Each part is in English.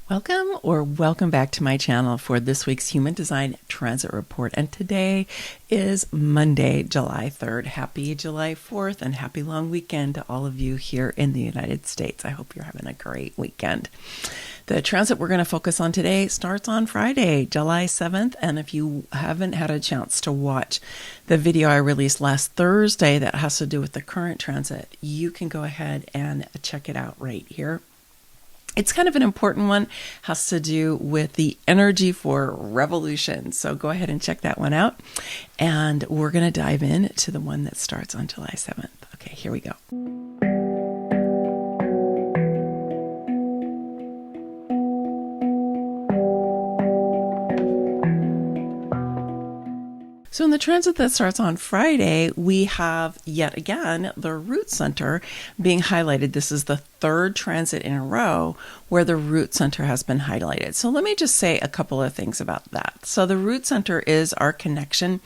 Welcome back to my channel for this week's Human Design Transit Report. And today is Monday, July 3rd. Happy July 4th and happy long weekend to all of you here in the United States. I hope you're having a great weekend. The transit we're going to focus on today starts on Friday, July 7th. And if you haven't had a chance to watch the video I released last Thursday that has to do with the current transit, you can go ahead and check it out right here. It's kind of an important one, has to do with the energy for revolution. So go ahead and check that one out. And we're going to dive in to the one that starts on July 7th. Okay, here we go. So in the transit that starts on Friday, we have yet again the root center being highlighted. This is the third transit in a row where the root center has been highlighted. So let me just say a couple of things about that. So the root center is our connection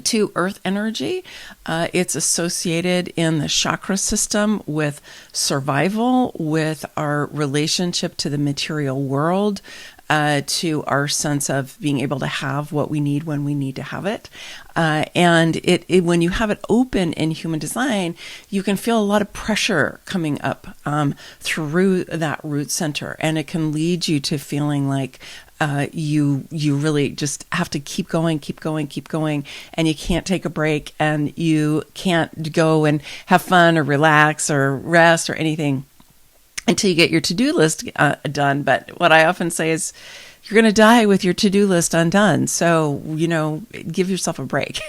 to earth energy. It's associated in the chakra system with survival, with our relationship to the material world, to our sense of being able to have what we need when we need to have it. And when you have it open in human design, you can feel a lot of pressure coming up through that root center. And it can lead you to feeling like you really just have to keep going, and you can't take a break, and you can't go and have fun or relax or rest or anything until you get your to-do list done. But what I often say is you're going to die with your to-do list undone. So, give yourself a break.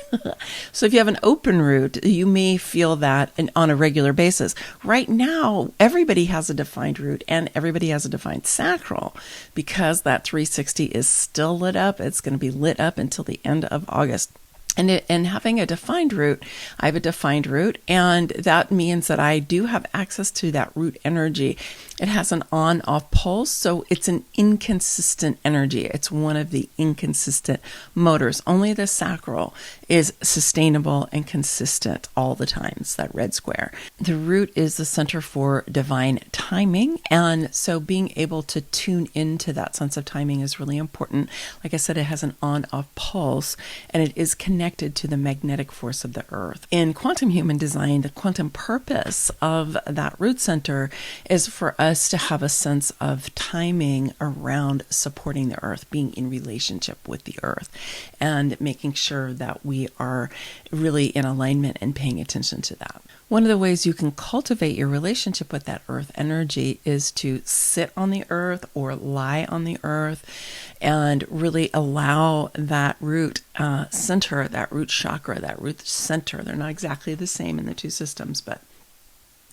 So if you have an open root, you may feel that on a regular basis. Right now, everybody has a defined root and everybody has a defined sacral because that 360 is still lit up. It's going to be lit up until the end of August. And having a defined root, I have a defined root, and that means that I do have access to that root energy. It has an on-off pulse, so it's an inconsistent energy. It's one of the inconsistent motors. Only the sacral is sustainable and consistent all the time. It's that red square. The root is the center for divine timing, and so being able to tune into that sense of timing is really important. Like I said, it has an on-off pulse, and it is connected to the magnetic force of the earth. In quantum human design, the quantum purpose of that root center is for us to have a sense of timing around supporting the earth, being in relationship with the earth, and making sure that we are really in alignment and paying attention to that. One of the ways you can cultivate your relationship with that earth energy is to sit on the earth or lie on the earth and really allow that root center, that root chakra, that root center. They're not exactly the same in the two systems, but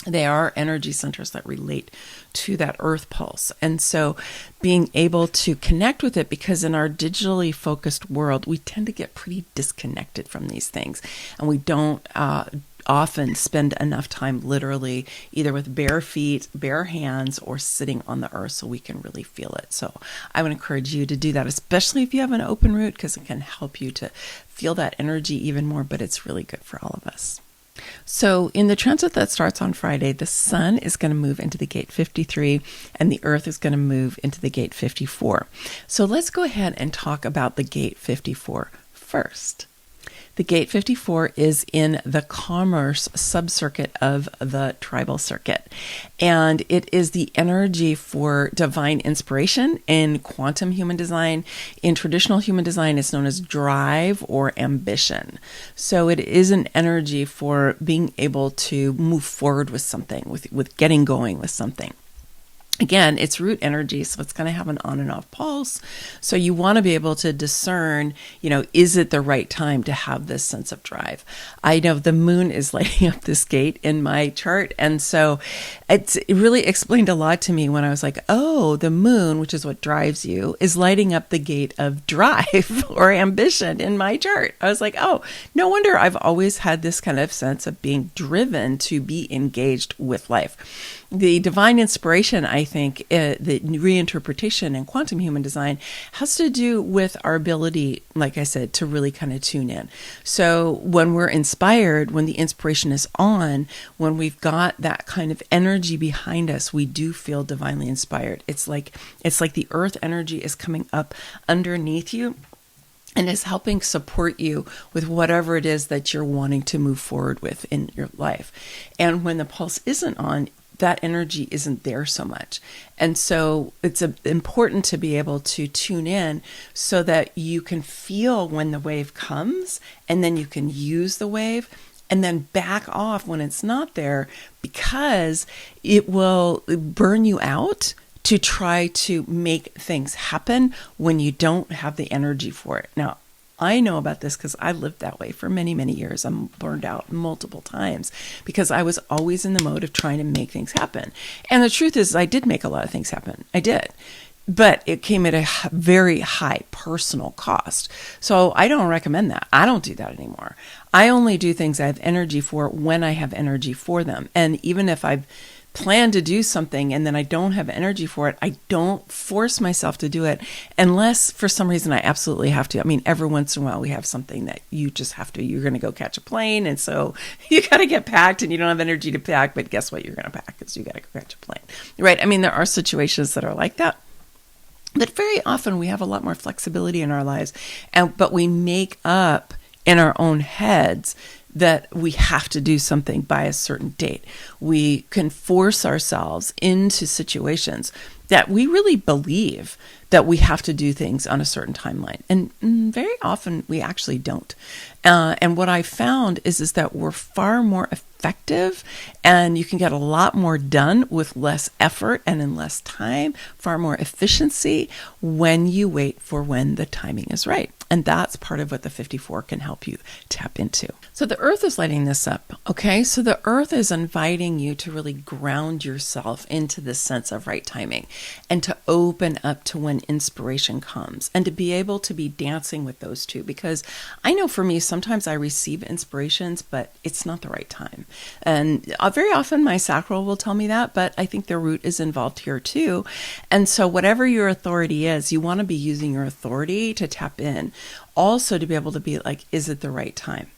they are energy centers that relate to that earth pulse. And so being able to connect with it, because in our digitally focused world, we tend to get pretty disconnected from these things. And we don't often spend enough time literally either with bare feet, bare hands, or sitting on the earth so we can really feel it. So I would encourage you to do that, especially if you have an open root, because it can help you to feel that energy even more, but it's really good for all of us. So in the transit that starts on Friday, the sun is going to move into the gate 53 and the earth is going to move into the gate 54. So let's go ahead and talk about the gate 54 first. The gate 54 is in the commerce subcircuit of the tribal circuit, and it is the energy for divine inspiration. In quantum human design, in traditional human design, it's known as drive or ambition. So it is an energy for being able to move forward with something, with getting going with something. Again, it's root energy, so it's going to have an on and off pulse. So you want to be able to discern, is it the right time to have this sense of drive? I know the moon is lighting up this gate in my chart. And so it really explained a lot to me when I was like, oh, the moon, which is what drives you, is lighting up the gate of drive or ambition in my chart. I was like, oh, no wonder I've always had this kind of sense of being driven to be engaged with life. The divine inspiration, I think the reinterpretation in quantum human design has to do with our ability, like I said, to really kind of tune in. So when we're inspired, when the inspiration is on, when we've got that kind of energy behind us, we do feel divinely inspired. It's like the earth energy is coming up underneath you and is helping support you with whatever it is that you're wanting to move forward with in your life. And when the pulse isn't on, that energy isn't there so much. And so it's important to be able to tune in so that you can feel when the wave comes, and then you can use the wave and then back off when it's not there, because it will burn you out to try to make things happen when you don't have the energy for it. Now, I know about this because I lived that way for many, many years. I'm burned out multiple times because I was always in the mode of trying to make things happen. And the truth is, I did make a lot of things happen. I did. But it came at a very high personal cost. So I don't recommend that. I don't do that anymore. I only do things I have energy for when I have energy for them. And even if I've plan to do something and then I don't have energy for it, I don't force myself to do it unless for some reason I absolutely have to. I mean, every once in a while we have something that you just have to. You're going to go catch a plane, and so you got to get packed and you don't have energy to pack, but guess what you're going to pack is you got to go catch a plane, right? I mean, there are situations that are like that. But very often we have a lot more flexibility in our lives, but we make up in our own heads that we have to do something by a certain date. We can force ourselves into situations that we really believe that we have to do things on a certain timeline. And very often we actually don't. And what I found is that we're far more effective, and you can get a lot more done with less effort and in less time, far more efficiency when you wait for when the timing is right. And that's part of what the 54 can help you tap into. So the earth is lighting this up, okay? So the earth is inviting you to really ground yourself into this sense of right timing and to open up to when inspiration comes and to be able to be dancing with those two. Because I know for me, sometimes I receive inspirations, but it's not the right time. And very often my sacral will tell me that, but I think the root is involved here too. And so whatever your authority is, you want to be using your authority to tap in. Also to be able to be like, is it the right time?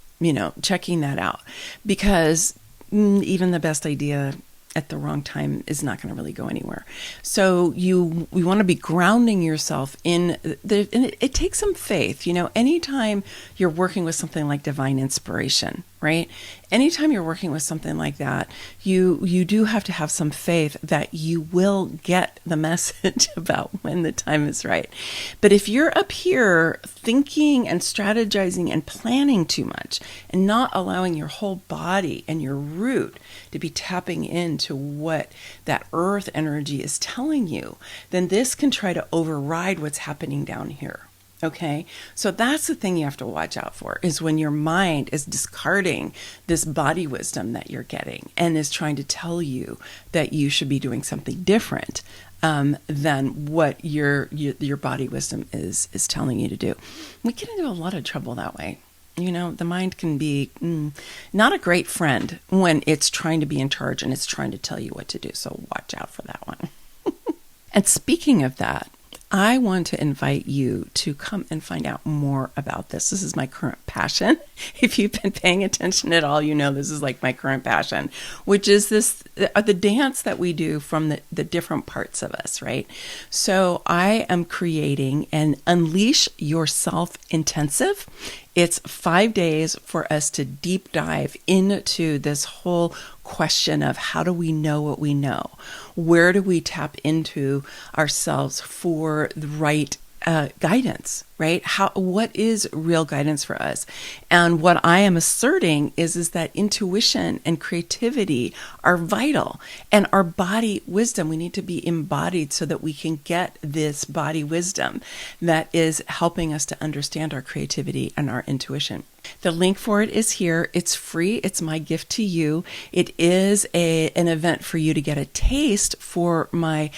Checking that out, because even the best idea at the wrong time is not going to really go anywhere. So we want to be grounding yourself in and it takes some faith. Anytime you're working with something like divine inspiration, right? Anytime you're working with something like that, you do have to have some faith that you will get the message about when the time is right. But if you're up here thinking and strategizing and planning too much and not allowing your whole body and your root to be tapping into what that earth energy is telling you, then this can try to override what's happening down here. Okay, so that's the thing you have to watch out for, is when your mind is discarding this body wisdom that you're getting and is trying to tell you that you should be doing something different than what your body wisdom is telling you to do. We get into a lot of trouble that way. The mind can be not a great friend when it's trying to be in charge and it's trying to tell you what to do. So watch out for that one. And speaking of that, I want to invite you to come and find out more about this. This is my current passion. If you've been paying attention at all, this is like my current passion, which is the dance that we do from the different parts of us, right? So I am creating an Unleash Yourself intensive. It's 5 days for us to deep dive into this whole question of how do we know what we know? Where do we tap into ourselves for the right guidance, right? What is real guidance for us? And what I am asserting is that intuition and creativity are vital, and our body wisdom, we need to be embodied so that we can get this body wisdom that is helping us to understand our creativity and our intuition. The link for it is here. It's free. It's my gift to you. It is an event for you to get a taste for my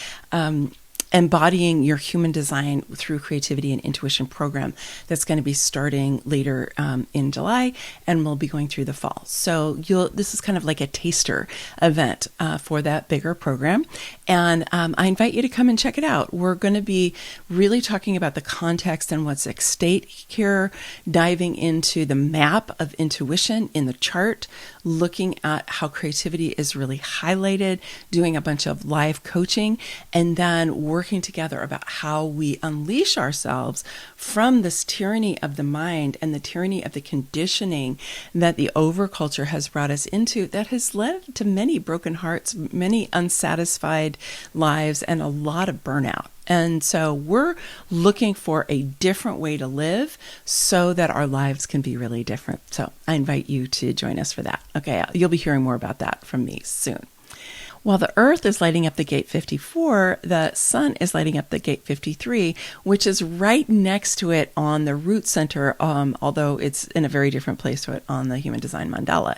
embodying your human design through creativity and intuition program that's going to be starting later in July, and we'll be going through the fall. So this is kind of like a taster event for that bigger program. And I invite you to come and check it out. We're going to be really talking about the context and what's at stake here, diving into the map of intuition in the chart, looking at how creativity is really highlighted, doing a bunch of live coaching, and then working together about how we unleash ourselves from this tyranny of the mind and the tyranny of the conditioning that the overculture has brought us into, that has led to many broken hearts, many unsatisfied lives, and a lot of burnout. And so we're looking for a different way to live so that our lives can be really different. So I invite you to join us for that. Okay, you'll be hearing more about that from me soon. While the Earth is lighting up the gate 54, the Sun is lighting up the gate 53, which is right next to it on the root center, although it's in a very different place to it on the Human Design Mandala.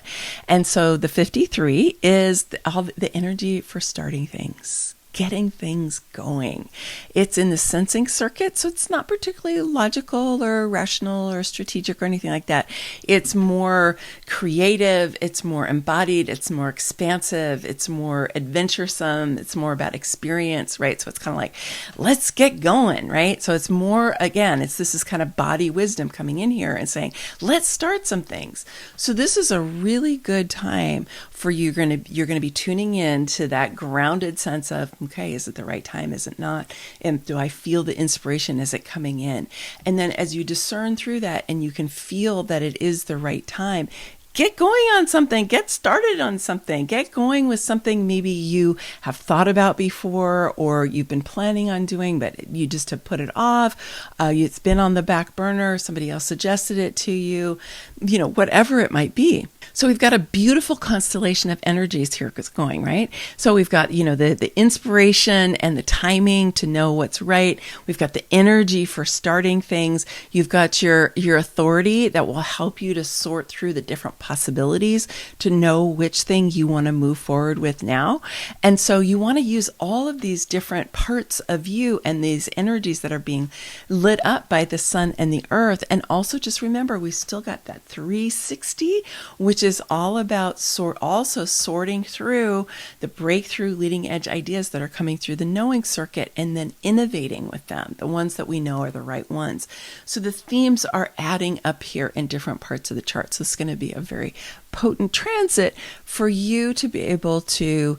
And so the 53 is the energy for starting things, getting things going. It's in the sensing circuit, so it's not particularly logical or rational or strategic or anything like that. It's more creative, it's more embodied, it's more expansive, it's more adventuresome, it's more about experience, right? So it's kind of like, let's get going, right? So it's more, again, this is kind of body wisdom coming in here and saying, let's start some things. So this is a really good time for you're going to be tuning in to that grounded sense of, okay, is it the right time? Is it not? And do I feel the inspiration? Is it coming in? And then as you discern through that and you can feel that it is the right time, get going on something, get started on something, get going with something maybe you have thought about before or you've been planning on doing, but you just have put it off. It's been on the back burner. Somebody else suggested it to you, whatever it might be. So we've got a beautiful constellation of energies here going, right? So we've got, the inspiration and the timing to know what's right. We've got the energy for starting things. You've got your authority that will help you to sort through the different possibilities to know which thing you want to move forward with now. And so you want to use all of these different parts of you and these energies that are being lit up by the sun and the earth. And also just remember, we still got that 360, which is all about also sorting through the breakthrough leading edge ideas that are coming through the knowing circuit and then innovating with them, the ones that we know are the right ones. So the themes are adding up here in different parts of the chart. So it's going to be a very potent transit for you to be able to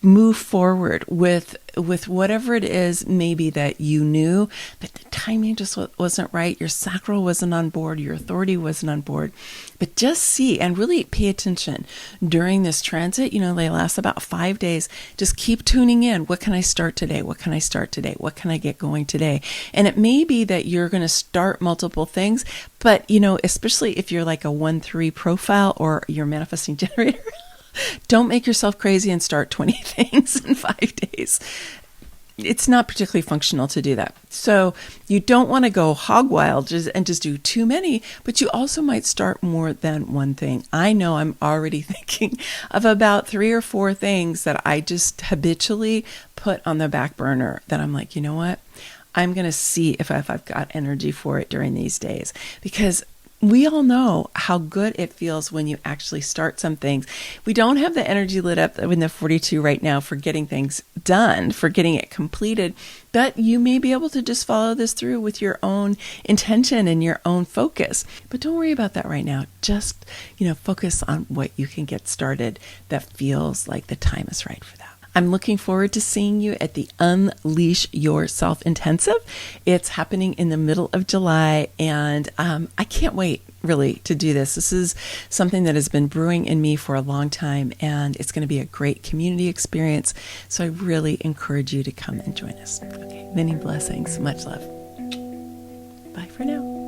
move forward with whatever it is maybe that you knew, but the timing just wasn't right. Your sacral wasn't on board. Your authority wasn't on board. But just see and really pay attention during this transit. They last about 5 days. Just keep tuning in. What can I start today? What can I start today? What can I get going today? And it may be that you're going to start multiple things, but especially if you're like a 1-3 profile or you're manifesting generator, don't make yourself crazy and start 20 things in 5 days. It's not particularly functional to do that. So you don't want to go hog wild and just do too many, but you also might start more than one thing. I know I'm already thinking of about 3 or 4 things that I just habitually put on the back burner that I'm like, you know what? I'm going to see if I've got energy for it during these days, because we all know how good it feels when you actually start some things. We don't have the energy lit up in the 42 right now for getting things done, for getting it completed, but you may be able to just follow this through with your own intention and your own focus. But don't worry about that right now. Just, focus on what you can get started that feels like the time is right for that. I'm looking forward to seeing you at the Unleash Yourself Intensive. It's happening in the middle of July, and I can't wait really to do this. This is something that has been brewing in me for a long time, and it's going to be a great community experience. So I really encourage you to come and join us. Okay, many blessings. Much love. Bye for now.